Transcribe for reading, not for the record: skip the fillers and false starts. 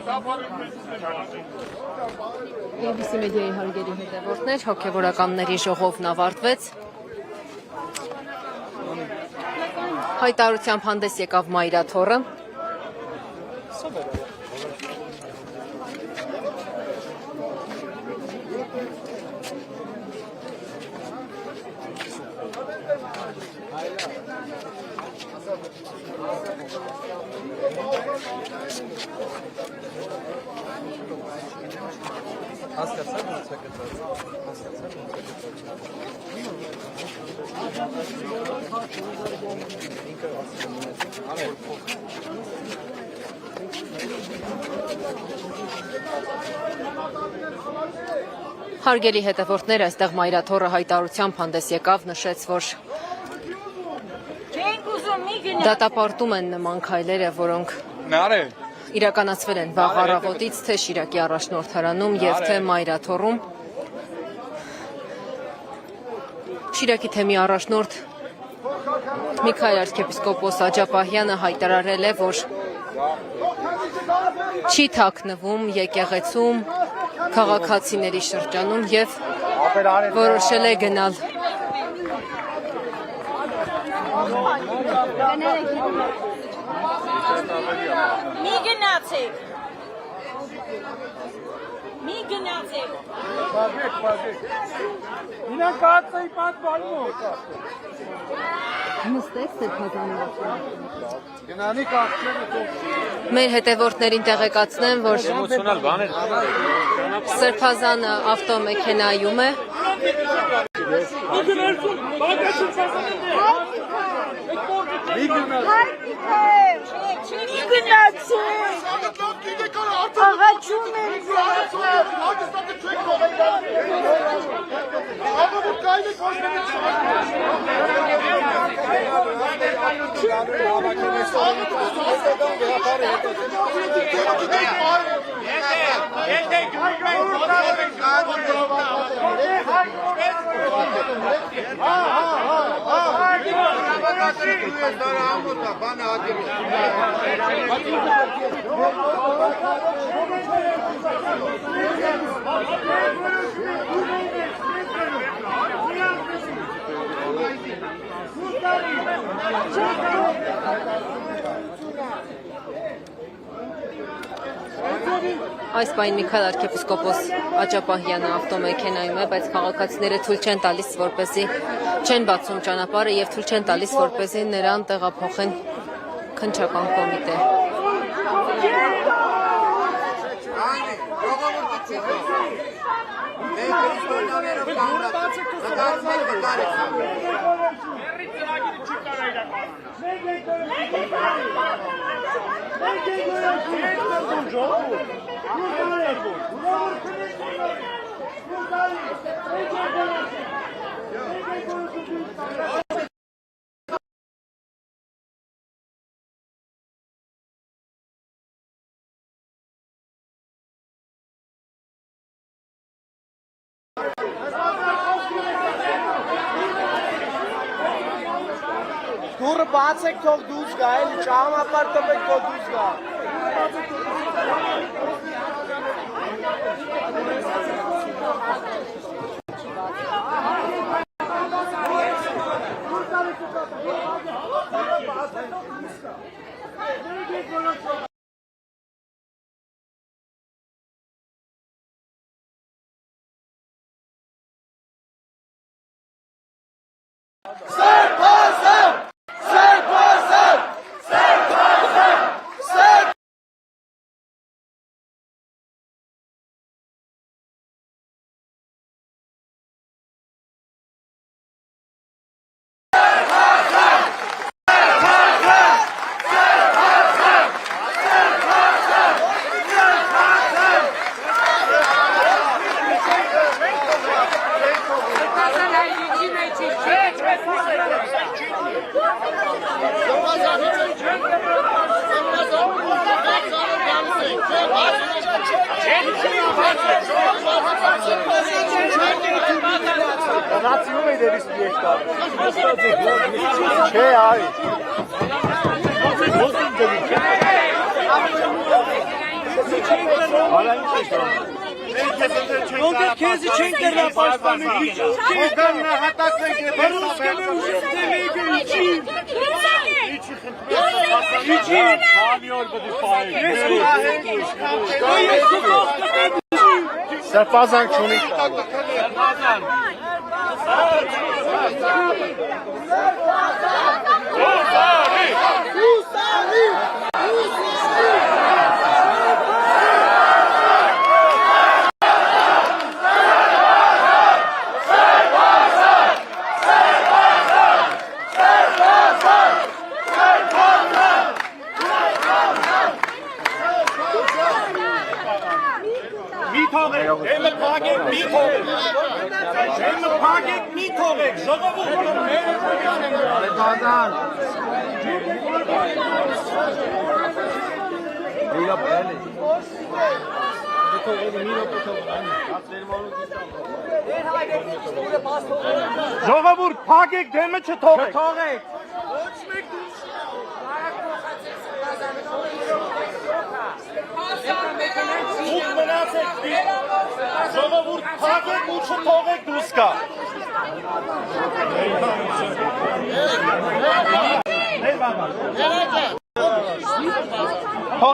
ABC մեդիայի հարգելի հետևորդներ, հոգևորականների ժողովն ավարտվեց։ Հայտարարությամբ հանդես եկավ Մայրաթոռը։ Հարգելի հետևորդներ, այստեղ Մայրաթոռը հայտարարությամբ հանդես եկավ, նշեց, որ դատապարտում են նման քայլերը, որոնք իրականացվել են վաղ առավոտից թե Շիրակի առաջնորդարանում և թե Մայրաթոռում։ Շիրակի թեմի առաջնորդ Միքայել arczepiskopos Աջապահյանը հայտարարել է, որ չի թաքնվում եկեղեցում քաղաքացիների շրջանում և որոշել է գնալ։ Մի գնացեք։ Մի գնացեք։ Ինան կացայի պատվալում։ Նստեք սրբազան Գնանի կաղցերը թող։ Մեր հետևորդներին տեղեկացնեմ, որ սրբազանը ավտոմեքենայում է։ Մի գնացեք։ Աղաչում են Այս պայն Միքայել arczepiskopos Աջապահյանը ավտոմեքենայում է, բայց քաղաքացիները թույլ չեն տալիս, որպեսզի չեն բացում ճանապարհը և թույլ չեն տալիս, որպեսզի նրան տեղափոխեն քննչական կոմիտե։ Դուրը բացեք թող դուրս գա, էլի ճանապարհ տվեք թող դուրս գա։ Rațiune de risc ce ai? Nu se Ոնց քեզի չեն կերնա պաշտպանել քիչ։ Ոգան նահատակ եք Ռուսկեն ուժիցե մեկը իջի։ Իջի։ Սրբազան չունի տալու։ Եմը փակեք, մի թողեք։ Եմը փակեք, մի թողեք։ Ժողովուրդ։ Սրբազան։ Ժողովուրդ, փակեք, դեմը չթողեք։ Թողեք։ Ուղ մնացեք, ժողովուրդ, փակեք ու չթողեք դուրս գա։